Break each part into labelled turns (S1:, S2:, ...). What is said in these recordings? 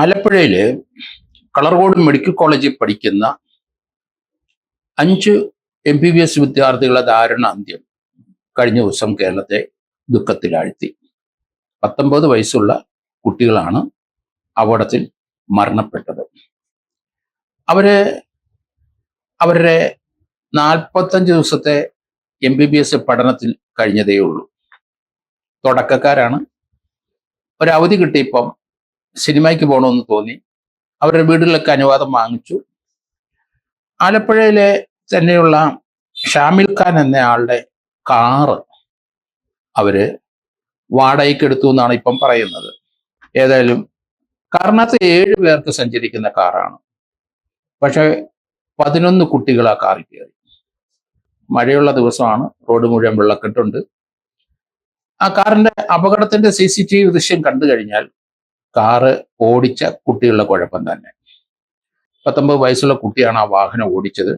S1: ആലപ്പുഴയില് Kalarcode medical കോളേജിൽ പഠിക്കുന്ന 5 MBBS വിദ്യാർത്ഥികളുടെ ദാരുണാന്ത്യം കഴിഞ്ഞ ദിവസം കേരളത്തെ ദുഃഖത്തിലാഴ്ത്തി. 19 വയസ്സുള്ള കുട്ടികളാണ് അപകടത്തിൽ മരണപ്പെട്ടത്. അവരുടെ 45 ദിവസത്തെ MBBS പഠനത്തിൽ കഴിഞ്ഞതേ ഉള്ളൂ. തുടക്കക്കാരാണ്. ഒരവധി കിട്ടിയപ്പം സിനിമയ്ക്ക് പോകണമെന്ന് തോന്നി. അവരുടെ വീടുകളിലൊക്കെ അനുവാദം വാങ്ങിച്ചു. ആലപ്പുഴയിലെ തന്നെയുള്ള ഷാമിൽ ഖാൻ എന്ന ആളുടെ കാറ് അവര് വാടകയ്ക്ക് എടുത്തു എന്നാണ് ഇപ്പം പറയുന്നത്. ഏതായാലും കാറിനകത്ത് 7 പേർക്ക് സഞ്ചരിക്കുന്ന കാറാണ്. പക്ഷെ 11 കുട്ടികൾ ആ കാറിൽ കയറി. മഴയുള്ള ദിവസമാണ്, റോഡ് മുഴുവൻ വെള്ളക്കെട്ടുണ്ട്. ആ കാറിന്റെ അപകടത്തിന്റെ CCTV ദൃശ്യം കണ്ടു കഴിഞ്ഞാൽ കാറ് ഓടിച്ച കുട്ടികളുടെ കുഴപ്പം തന്നെ. 19 വയസ്സുള്ള കുട്ടിയാണ് ആ വാഹനം ഓടിച്ചത്.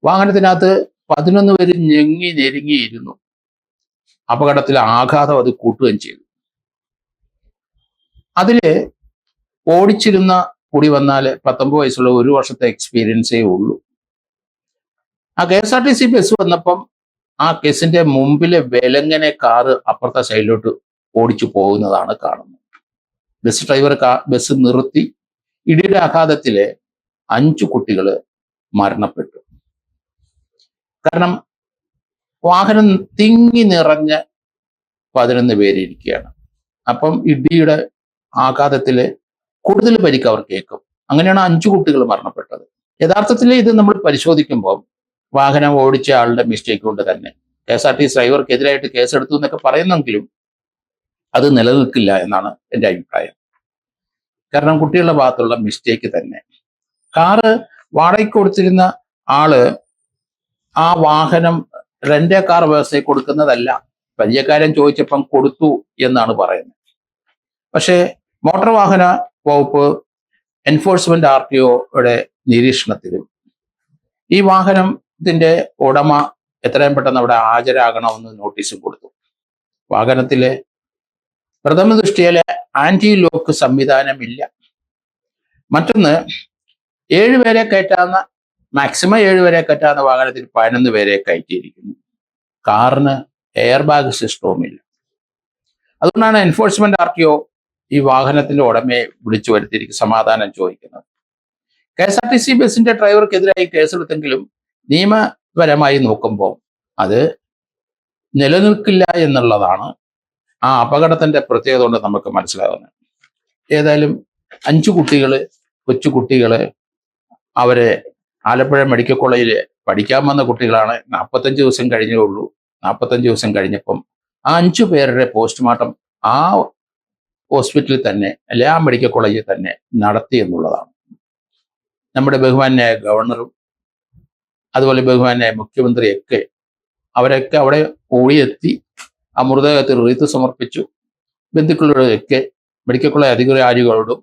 S1: വാഹനത്തിനകത്ത് 11 പേര് ഞെങ്ങി ഞെരുങ്ങിയിരുന്നു. അപകടത്തിലെ ആഘാതം അത് കൂട്ടുകയും ചെയ്തു. അതില് ഓടിച്ചിരുന്ന കൂടി വന്നാൽ 19 വയസ്സുള്ള 1 വർഷത്തെ എക്സ്പീരിയൻസേ ഉള്ളൂ. ആ KSRTC ബസ് വന്നപ്പം ആ കേസിന്റെ മുമ്പിലെ വിലങ്ങനെ കാറ് അപ്പുറത്തെ സൈഡിലോട്ട് ഓടിച്ചു പോകുന്നതാണ് കാണുന്നത്. ബസ് ഡ്രൈവർ ബസ് നിർത്തി. ഇടിയുടെ ആഘാതത്തില് 5 കുട്ടികൾ മരണപ്പെട്ടു. കാരണം വാഹനം തിങ്ങി നിറഞ്ഞ് 11 പേര് ഇരിക്കുകയാണ്. അപ്പം ഇടിയുടെ ആഘാതത്തില് കൂടുതൽ പരിക്ക് അവർ കേൾക്കും. അങ്ങനെയാണ് 5 കുട്ടികൾ മരണപ്പെട്ടത്. യഥാർത്ഥത്തിൽ ഇത് നമ്മൾ പരിശോധിക്കുമ്പോൾ വാഹനം ഓടിച്ച ആളുടെ മിസ്റ്റേക്ക് കൊണ്ട് തന്നെ KSRTC ഡ്രൈവർക്കെതിരായിട്ട് കേസെടുത്തു എന്നൊക്കെ പറയുന്നെങ്കിലും അത് നിലനിൽക്കില്ല എന്നാണ് എൻ്റെ അഭിപ്രായം. കാരണം കുട്ടികളുടെ ഭാഗത്തുള്ള മിസ്റ്റേക്ക് തന്നെ. കാറ് വാടകയ്ക്ക് കൊടുത്തിരുന്ന ആള് ആ വാഹനം റെന്റ് കാർ വ്യവസ്ഥയിൽ കൊടുക്കുന്നതല്ല. പരിചയക്കാരൻ ചോദിച്ചപ്പം കൊടുത്തു എന്നാണ് പറയുന്നത്. പക്ഷേ മോട്ടോർ വാഹന വകുപ്പ് എൻഫോഴ്സ്മെന്റ് RTOയുടെ നിരീക്ഷണത്തിലും ഈ വാഹനത്തിന്റെ ഉടമ എത്രയും പെട്ടെന്ന് അവിടെ ഹാജരാകണമെന്ന് നോട്ടീസും കൊടുത്തു. വാഹനത്തിലെ പ്രഥമ ദൃഷ്ടിയിലെ ആന്റി ലോക്ക് സംവിധാനമില്ല. മറ്റൊന്ന്, 7 പേരെ കയറ്റാവുന്ന മാക്സിമം 7 പേരെ കയറ്റാവുന്ന വാഹനത്തിൽ 11 പേരെ കയറ്റിയിരിക്കുന്നു. കാറിന് എയർ ബാഗ് സിസ്റ്റവുമില്ല. അതുകൊണ്ടാണ് എൻഫോഴ്സ്മെന്റ് RTO ഈ വാഹനത്തിന്റെ ഉടമയെ വിളിച്ചു വരുത്തിയിരിക്കും സമാധാനം ചോദിക്കുന്നത്. KSRTC ബസിന്റെ ഡ്രൈവർക്കെതിരായി കേസെടുത്തെങ്കിലും നിയമപരമായി നോക്കുമ്പോൾ അത് നിലനിൽക്കില്ല എന്നുള്ളതാണ് ആ അപകടത്തിന്റെ പ്രത്യേകത കൊണ്ട് നമുക്ക് മനസ്സിലാകുന്നത്. ഏതായാലും 5 കുട്ടികള്, കൊച്ചു കുട്ടികള്, അവരെ ആലപ്പുഴ മെഡിക്കൽ കോളേജിൽ പഠിക്കാൻ വന്ന കുട്ടികളാണ്. 45 ദിവസം കഴിഞ്ഞേ ഉള്ളൂ. 45 ദിവസം കഴിഞ്ഞപ്പം ആ 5 പേരുടെ പോസ്റ്റ്മോർട്ടം ആ ഹോസ്പിറ്റലിൽ തന്നെ, അല്ലെ ആ മെഡിക്കൽ കോളേജിൽ തന്നെ നടത്തി എന്നുള്ളതാണ്. നമ്മുടെ ബഹുമാന്യായ ഗവർണറും അതുപോലെ ബഹുമാന്യായ മുഖ്യമന്ത്രിയൊക്കെ അവരൊക്കെ അവിടെ ഓടിയെത്തി ആ മൃതദേഹത്തിൽ റീത്ത് സമർപ്പിച്ചു. ബന്ധുക്കളോടൊക്കെ മെഡിക്കൽ കോളേജ് അധികാരികളോടും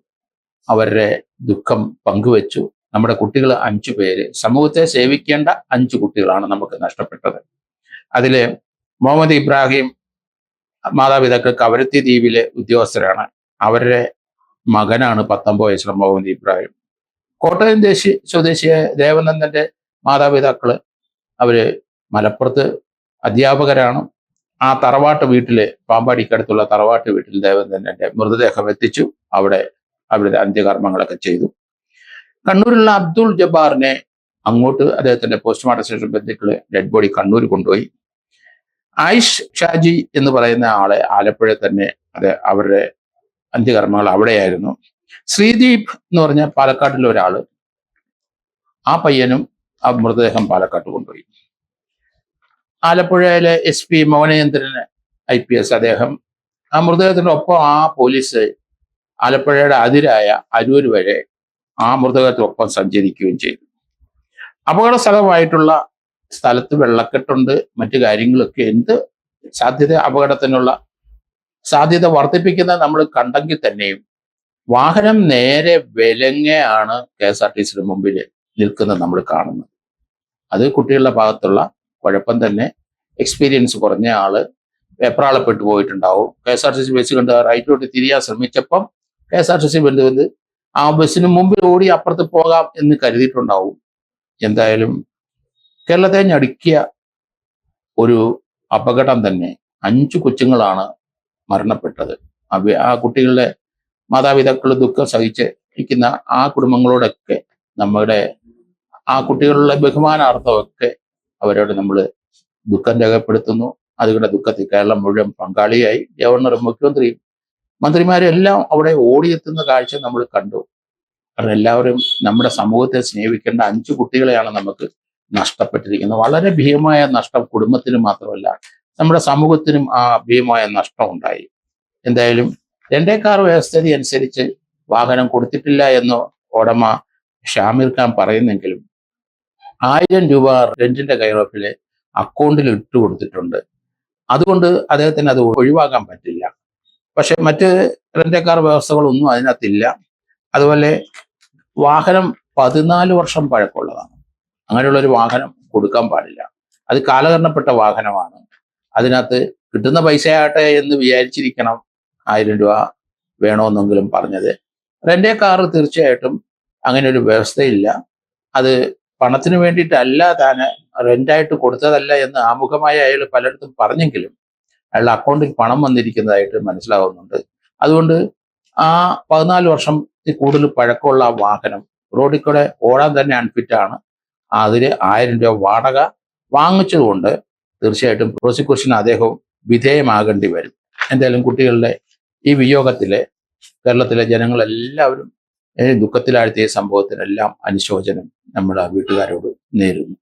S1: അവരുടെ ദുഃഖം പങ്കുവെച്ചു. നമ്മുടെ കുട്ടികൾ 5 പേര്, സമൂഹത്തെ സേവിക്കേണ്ട 5 കുട്ടികളാണ് നമുക്ക് നഷ്ടപ്പെട്ടത്. അതില് മുഹമ്മദ് ഇബ്രാഹിം മാതാപിതാക്കൾ കവരത്തി ദ്വീപിലെ ഉദ്യോഗസ്ഥരാണ്. അവരുടെ മകനാണ് 19 വയസ്സുള്ള മുഹമ്മദ് ഇബ്രാഹിം. കോട്ടയം സ്വദേശിയായ ദേവനന്ദന്റെ മാതാപിതാക്കള് അവര് മലപ്പുറത്ത് അധ്യാപകരാണ്. ആ തറവാട്ട് വീട്ടില്, പാമ്പാടിക്കടുത്തുള്ള തറവാട്ട് വീട്ടിൽ ദേവനന്ദന്റെ മൃതദേഹം എത്തിച്ചു. അവിടെ അന്ത്യകർമ്മങ്ങളൊക്കെ ചെയ്തു. കണ്ണൂരിലുള്ള അബ്ദുൾ ജബ്ബാറിനെ അങ്ങോട്ട് അദ്ദേഹത്തിന്റെ പോസ്റ്റ്മോർട്ടം ശേഷം ബന്ധുക്കള് ഡെഡ് ബോഡി കണ്ണൂർ കൊണ്ടുപോയി. ആയിഷ് ഷാജി എന്ന് പറയുന്ന ആളെ ആലപ്പുഴ തന്നെ അവരുടെ അന്ത്യകർമ്മങ്ങൾ അവിടെയായിരുന്നു. ശ്രീദീപ് എന്ന് പറഞ്ഞ പാലക്കാട്ടിലെ ഒരാള്, ആ പയ്യനും ആ മൃതദേഹം പാലക്കാട്ട് കൊണ്ടുപോയി. ആലപ്പുഴയിലെ SP മോഹനചന്ദ്രൻ IPS അദ്ദേഹം ആ മൃതദേഹത്തിന്റെ ഒപ്പം ആ പോലീസ് ആലപ്പുഴയുടെ അതിരായ അരൂര് വരെ ആ മൃതദേഹത്തിനൊപ്പം സഞ്ചരിക്കുകയും ചെയ്തു. അപകട സ്ഥലമായിട്ടുള്ള സ്ഥലത്ത് വെള്ളക്കെട്ടുണ്ട്, മറ്റു കാര്യങ്ങളൊക്കെ. എന്ത് സാധ്യത, അപകടത്തിനുള്ള സാധ്യത വർദ്ധിപ്പിക്കുന്ന നമ്മൾ കണ്ടെങ്കിൽ തന്നെയും വാഹനം നേരെ വിലങ്ങയാണ് KSRTCയുടെ മുമ്പിൽ നിൽക്കുന്നത് നമ്മൾ കാണുന്നത്. അത് കുട്ടികളുടെ ഭാഗത്തുള്ള കുഴപ്പം തന്നെ. എക്സ്പീരിയൻസ് കുറഞ്ഞ ആള് വെപ്രാളപ്പെട്ടു പോയിട്ടുണ്ടാവും. KSRTC ബസ് കണ്ട് റൈറ്റിലോട്ട് തിരിയാൻ ശ്രമിച്ചപ്പം KSRTC ബന്ധുവെന്ന് ആ ബസ്സിന് മുമ്പിൽ ഓടി അപ്പുറത്ത് പോകാം എന്ന് കരുതിയിട്ടുണ്ടാവും. എന്തായാലും കേരളത്തെ ഞടുക്കിയ ഒരു അപകടം തന്നെ. 5 കൊച്ചുങ്ങളാണ് മരണപ്പെട്ടത്. ആ കുട്ടികളുടെ മാതാപിതാക്കൾ ദുഃഖം സഹിച്ച് ഇരിക്കുന്ന ആ കുടുംബങ്ങളോടൊക്കെ നമ്മുടെ ആ കുട്ടികളുടെ ബഹുമാനാർത്ഥമൊക്കെ അവരോട് നമ്മൾ ദുഃഖം രേഖപ്പെടുത്തുന്നു. അതുകൊണ്ട് ദുഃഖത്തിൽ കേരളം മുഴുവൻ പങ്കാളിയായി. ഗവർണറും മുഖ്യമന്ത്രിയും മന്ത്രിമാരും എല്ലാം അവിടെ ഓടിയെത്തുന്ന കാഴ്ച നമ്മൾ കണ്ടു. കാരണം എല്ലാവരും നമ്മുടെ സമൂഹത്തെ സ്നേഹിക്കേണ്ട 5 കുട്ടികളെയാണ് നമുക്ക് നഷ്ടപ്പെട്ടിരിക്കുന്നത്. വളരെ ഭീമമായ നഷ്ടം കുടുംബത്തിന് മാത്രമല്ല നമ്മുടെ സമൂഹത്തിനും ആ ഭീമമായ നഷ്ടം ഉണ്ടായി. എന്തായാലും 2 കാർ വ്യവസ്ഥിതി അനുസരിച്ച് വാഹനം കൊടുത്തിട്ടില്ല എന്ന് ഉടമ ഷാമിർ ഖാൻ പറയുന്നെങ്കിലും 1000 രൂപ റെന്റിന്റെ കെയർ അക്കൗണ്ടിൽ ഇട്ട് കൊടുത്തിട്ടുണ്ട്. അതുകൊണ്ട് അദ്ദേഹത്തിന് അത് ഒഴിവാക്കാൻ പറ്റില്ല. പക്ഷെ മറ്റ് റെന്റ് കാർ വ്യവസ്ഥകളൊന്നും അതിനകത്തില്ല. അതുപോലെ വാഹനം 14 വർഷം പഴക്കമുള്ളതാണ്. അങ്ങനെയുള്ള ഒരു വാഹനം കൊടുക്കാൻ പാടില്ല. അത് കാലഹരണപ്പെട്ട വാഹനമാണ്. അതിനകത്ത് കിട്ടുന്ന പൈസയാട്ടെ എന്ന് വിചാരിച്ചിരിക്കണം 1000 രൂപ വേണമെന്നെങ്കിലും പറഞ്ഞത്. റെന്റ് കാർ തീർച്ചയായിട്ടും അങ്ങനെ ഒരു വ്യവസ്ഥയില്ല. അത് പണത്തിന് വേണ്ടിയിട്ടല്ല, താൻ റെന്റായിട്ട് കൊടുത്തതല്ല എന്ന് ആമുഖമായി അയാൾ പലയിടത്തും പറഞ്ഞെങ്കിലും അയാളുടെ അക്കൗണ്ടിൽ പണം വന്നിരിക്കുന്നതായിട്ട് മനസ്സിലാവുന്നുണ്ട്. അതുകൊണ്ട് ആ 14 വർഷത്തിൽ കൂടുതൽ പഴക്കമുള്ള ആ വാഹനം റോഡിൽ കൂടെ ഓടാൻ തന്നെ അൺഫിറ്റാണ്. അതിന് 1000 രൂപ വാടക വാങ്ങിച്ചതുകൊണ്ട് തീർച്ചയായിട്ടും പ്രോസിക്യൂഷന് അദ്ദേഹം വിധേയമാകേണ്ടി വരും. എന്തായാലും കുട്ടികളുടെ ഈ വിയോഗത്തിലെ കേരളത്തിലെ ജനങ്ങളെല്ലാവരും ദുഃഖത്തിലാഴ്ത്തിയ സംഭവത്തിനെല്ലാം അനുശോചനം നമ്മുടെ വീട്ടുകാരോട് നേരുന്നു.